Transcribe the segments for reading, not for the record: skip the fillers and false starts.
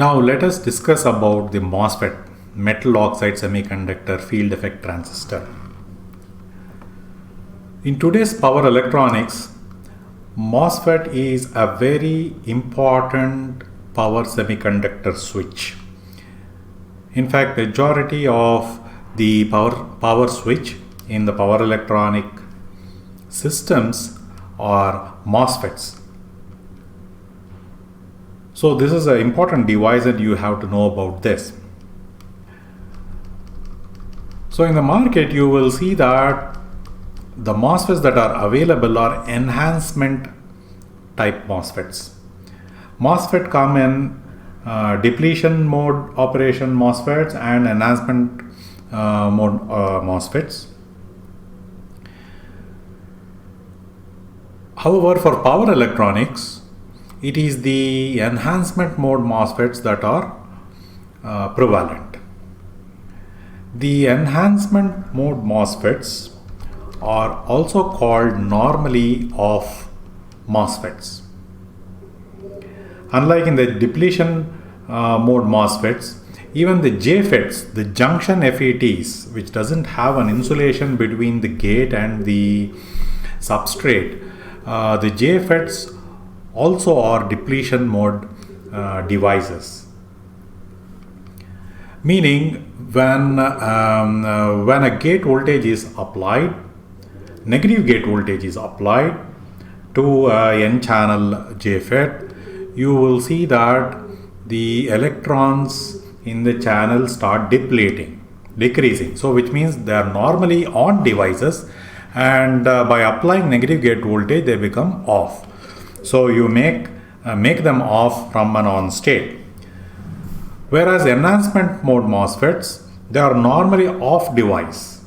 Now let us discuss about the MOSFET, metal oxide semiconductor field effect transistor. In today's power electronics, MOSFET is a very important power semiconductor switch. In fact, majority of the power switch in the power electronic systems are MOSFETs. So this is an important device and you have to know about this. So in the market you will see that the MOSFETs that are available are enhancement type MOSFETs. MOSFET come in depletion mode operation MOSFETs and enhancement mode MOSFETs. However, for power electronics, it is the enhancement mode MOSFETs that are prevalent. The enhancement mode MOSFETs are also called normally off MOSFETs. Unlike in the depletion mode MOSFETs, even the JFETs, the junction FETs, which doesn't have an insulation between the gate and the substrate, the JFETs also are depletion mode devices. Meaning when a gate voltage is applied, negative gate voltage is applied to N-channel JFET, you will see that the electrons in the channel start decreasing. So which means they are normally on devices, and by applying negative gate voltage they become off. So you make them off from an on state. Whereas enhancement mode MOSFETs, they are normally off device.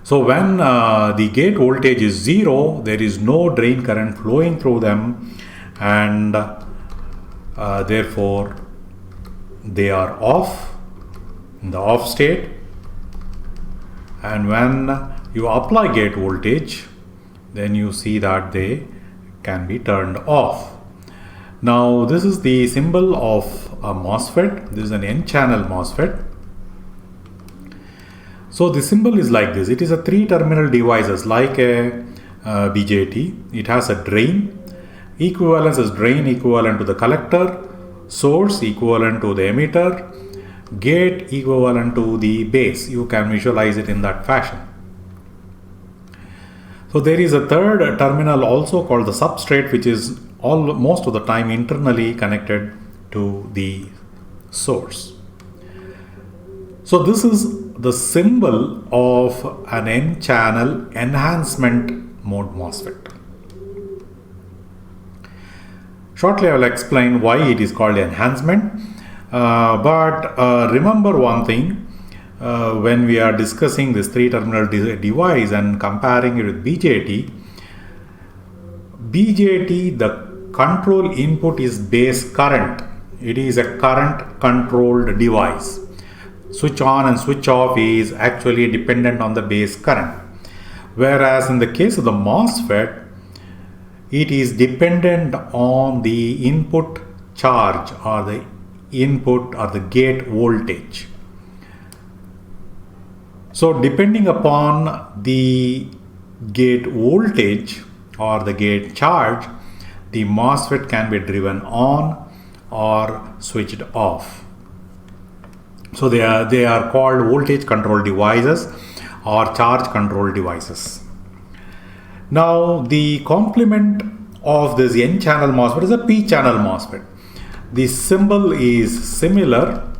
So when the gate voltage is 0, there is no drain current flowing through them, and therefore they are off in the off state. And when you apply gate voltage, then you see that they can be turned off. Now this is the symbol of a MOSFET. This is an N-channel MOSFET. So the symbol is like this. It is a 3-terminal devices like a BJT. It has a drain. Equivalence is drain equivalent to the collector, source equivalent to the emitter, gate equivalent to the base. You can visualize it in that fashion. So there is a third terminal also called the substrate, which is most of the time internally connected to the source. So this is the symbol of an N-channel enhancement mode MOSFET. Shortly I will explain why it is called enhancement. But remember one thing, when we are discussing this 3-terminal device and comparing it with BJT, the control input is base current. It is a current controlled device. Switch on and switch off is actually dependent on the base current. Whereas in the case of the MOSFET, it is dependent on the input charge or the input or the gate voltage. So depending upon the gate voltage or the gate charge, the MOSFET can be driven on or switched off. So they are called voltage control devices or charge control devices. Now the complement of this N-channel MOSFET is a P-channel MOSFET. The symbol is similar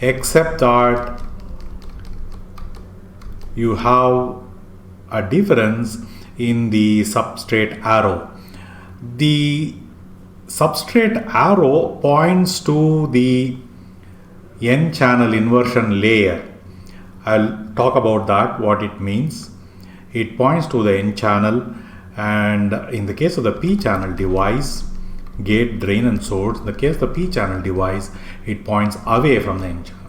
except that you have a difference in the substrate arrow. The substrate arrow points to the N-channel inversion layer. I'll talk about that, what it means. It points to the N-channel, and in the case of the P-channel device, gate, drain and source, in the case of the P-channel device, it points away from the N-channel.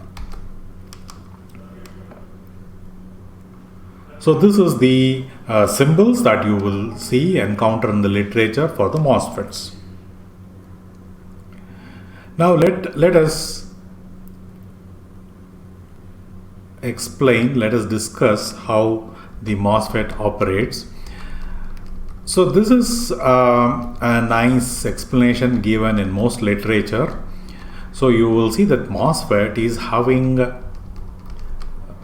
So this is the symbols that you will encounter in the literature for the MOSFETs. Now let us explain, let us discuss how the MOSFET operates. So this is a nice explanation given in most literature. So you will see that MOSFET is having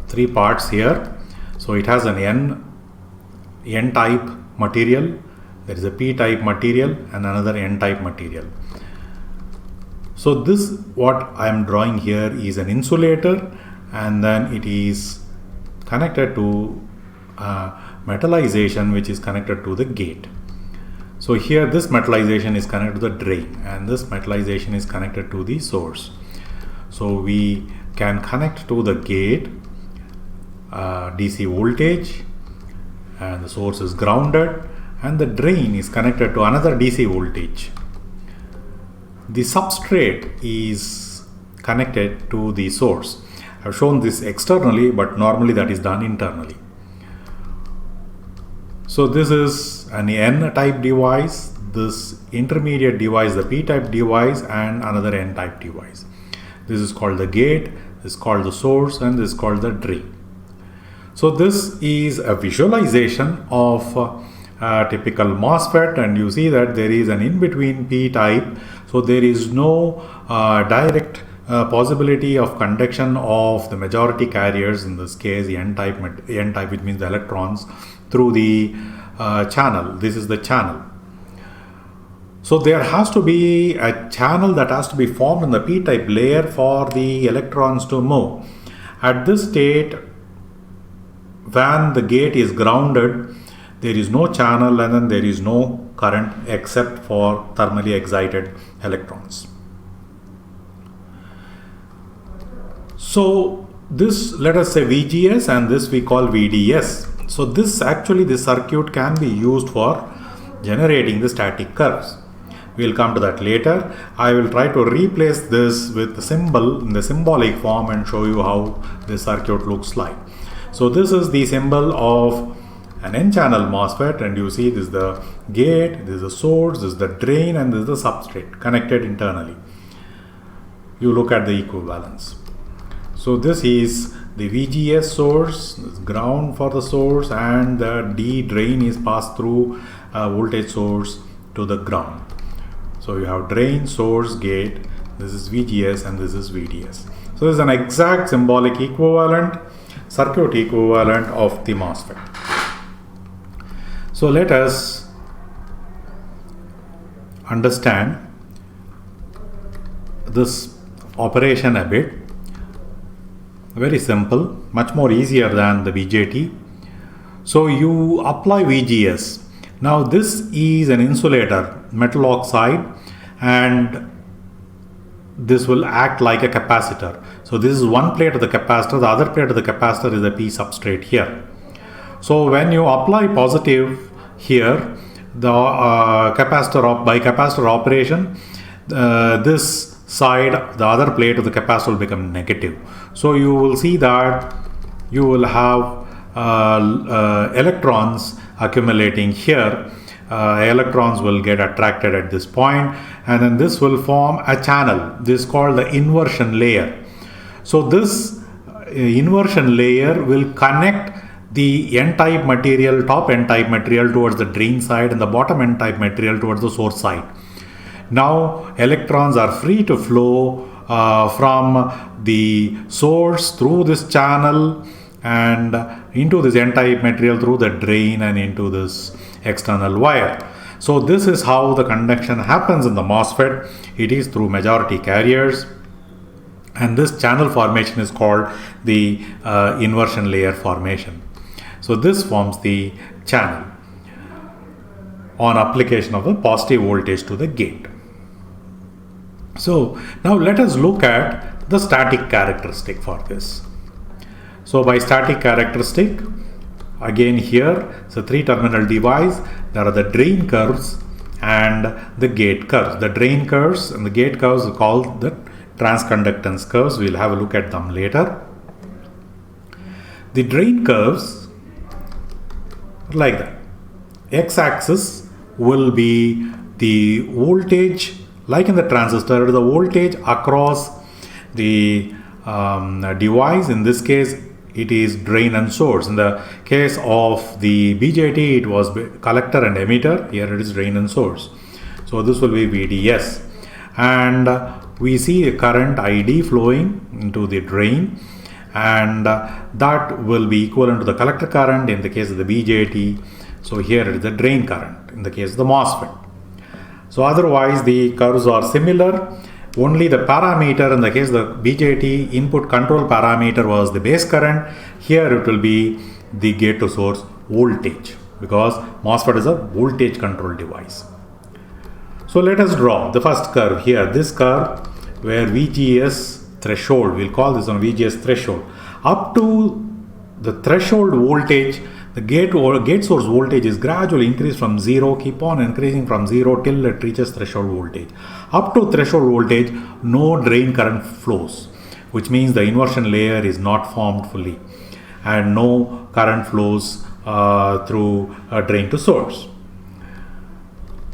three parts here. So it has an N-type material, there is a P-type material and another N-type material. So this, what I am drawing here, is an insulator, and then it is connected to metallization, which is connected to the gate. So here this metallization is connected to the drain, and this metallization is connected to the source. So we can connect to the gate DC voltage, and the source is grounded, and the drain is connected to another DC voltage. The substrate is connected to the source. I have shown this externally, but normally that is done internally. So this is an N-type device, this intermediate device, the P-type device, and another N-type device. This is called the gate, this is called the source, and this is called the drain. So this is a visualization of a typical MOSFET, and you see that there is an in-between P-type. So there is no direct possibility of conduction of the majority carriers, in this case N-type, which means the electrons, through the channel. This is the channel. So there has to be a channel that has to be formed in the P-type layer for the electrons to move. At this state, when the gate is grounded, there is no channel, and then there is no current except for thermally excited electrons. So this, let us say VGS, and this we call VDS. So this circuit can be used for generating the static curves. We will come to that later. I will try to replace this with the symbol in the symbolic form and show you how this circuit looks like. So this is the symbol of an N-channel MOSFET, and you see this is the gate, this is the source, this is the drain, and this is the substrate connected internally. You look at the equivalence. So this is the VGS source, this ground for the source, and the D drain is passed through a voltage source to the ground. So you have drain, source, gate, this is VGS, and this is VDS. So this is an exact symbolic equivalent, circuit equivalent of the MOSFET. So let us understand this operation a bit. Very simple, much more easier than the BJT. So you apply VGS. Now this is an insulator, metal oxide, and this will act like a capacitor. So this is one plate of the capacitor, the other plate of the capacitor is the P substrate here. So when you apply positive here, the capacitor by capacitor operation, this side, the other plate of the capacitor will become negative. So you will see that you will have electrons accumulating here. Electrons will get attracted at this point, and then this will form a channel. This is called the inversion layer. So this inversion layer will connect the N-type material, top N-type material towards the drain side, and the bottom N-type material towards the source side. Now electrons are free to flow from the source through this channel and into this N-type material through the drain and into this external wire. So this is how the conduction happens in the MOSFET. It is through majority carriers, and this channel formation is called the inversion layer formation. So this forms the channel on application of the positive voltage to the gate. So now let us look at the static characteristic for this. So by static characteristic, again here it's a three-terminal device. There are the drain curves and the gate curves. The drain curves and the gate curves are called the transconductance curves. We'll have a look at them later. The drain curves are like that. X-axis will be the voltage Like in the transistor, the voltage across the device, in this case it is drain and source. In the case of the BJT, it was collector and emitter. Here it is drain and source. So this will be VDS, and we see a current ID flowing into the drain, and that will be equivalent to the collector current in the case of the BJT. So here it is the drain current in the case of the MOSFET. So otherwise the curves are similar. Only the parameter in the case of the BJT, input control parameter, was the base current. Here it will be the gate to source voltage, because MOSFET is a voltage control device. So let us draw the first curve here. This curve where VGS threshold, we'll call this one VGS threshold. Up to the threshold voltage, the gate source voltage is gradually increased from 0, keep on increasing from 0 till it reaches threshold voltage. Up to threshold voltage, no drain current flows, which means the inversion layer is not formed fully, and no current flows through a drain to source.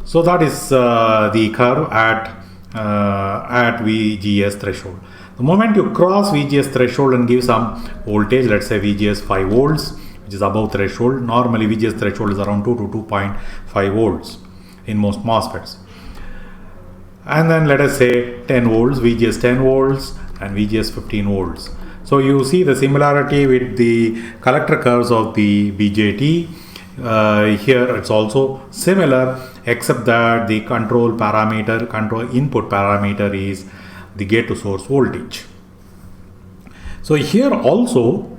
So that is the curve at VGS threshold. The moment you cross VGS threshold and give some voltage, let's say VGS 5 volts, which is above threshold. Normally VGS threshold is around 2 to 2.5 volts in most MOSFETs. And then let us say 10 volts, VGS 10 volts and VGS 15 volts. So you see the similarity with the collector curves of the BJT. Here it's also similar, except that the control input parameter is the gate to source voltage. So here also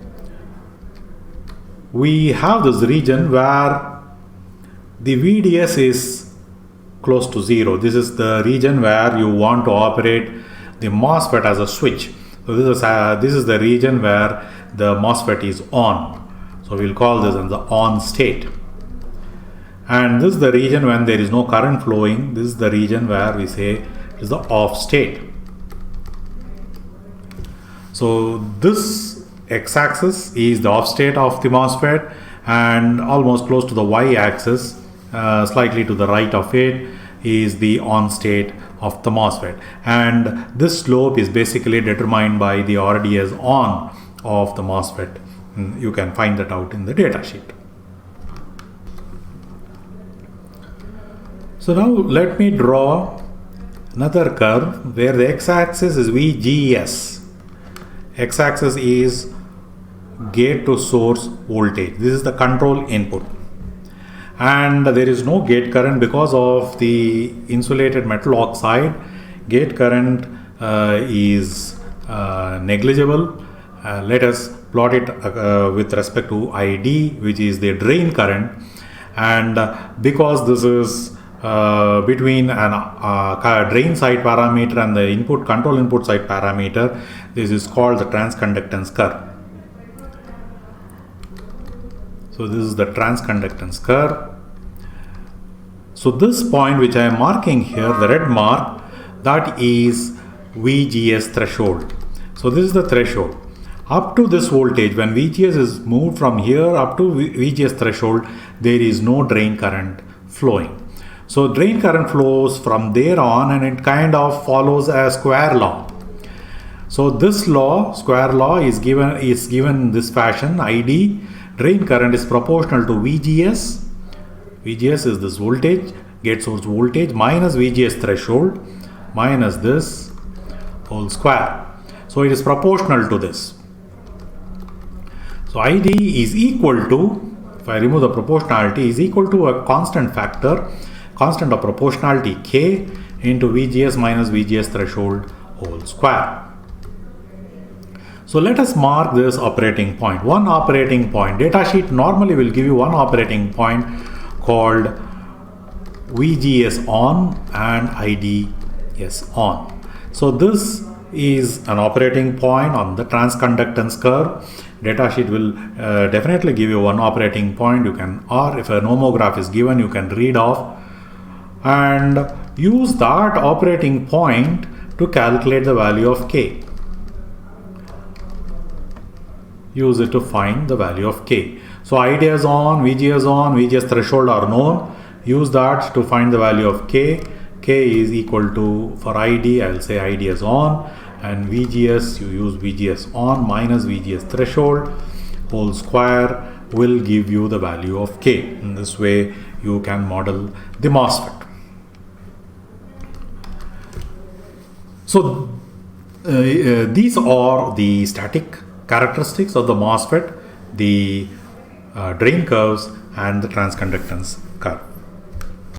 we have this region where the VDS is close to 0. This is the region where you want to operate the MOSFET as a switch. So this is the region where the MOSFET is on. So we'll call this the on state. And this is the region when there is no current flowing. This is the region where we say it is the off state. So this x-axis is the off state of the MOSFET, and almost close to the y-axis, slightly to the right of it, is the on state of the MOSFET. And this slope is basically determined by the RDS on of the MOSFET. You can find that out in the data sheet. So now let me draw another curve where the x-axis is VGS. X-axis is gate to source voltage. This is the control input, and there is no gate current because of the insulated metal oxide. Gate current is negligible. Let us plot it with respect to ID, which is the drain current, and because this is between a drain side parameter and the control input side parameter, this is called the transconductance curve. So this is the transconductance curve. So this point which I am marking here, the red mark, that is VGS threshold. So this is the threshold. Up to this voltage, when VGS is moved from here up to VGS threshold, there is no drain current flowing. So drain current flows from there on, and it kind of follows a square law. So this law, square law, is given in this fashion. ID, drain current, is proportional to VGS. VGS is this voltage, gate source voltage, minus VGS threshold, minus this whole square. So it is proportional to this. So ID is equal to, if I remove the proportionality, is equal to a constant factor, constant of proportionality K into VGS minus VGS threshold whole square. So let us mark this operating point. One operating point. Datasheet normally will give you one operating point called VGS on and IDS on. So this is an operating point on the transconductance curve. Datasheet will definitely give you one operating point. You can, or if a nomograph is given, you can read off and use that operating point to calculate the value of K. Use it to find the value of K. So IDS on, VGS threshold are known. Use that to find the value of K. K is equal to, for ID, I will say ID is on, and VGS, you use VGS on minus VGS threshold whole square will give you the value of K. In this way, you can model the MOSFET. So, these are the static characteristics of the MOSFET, the drain curves and the transconductance curve.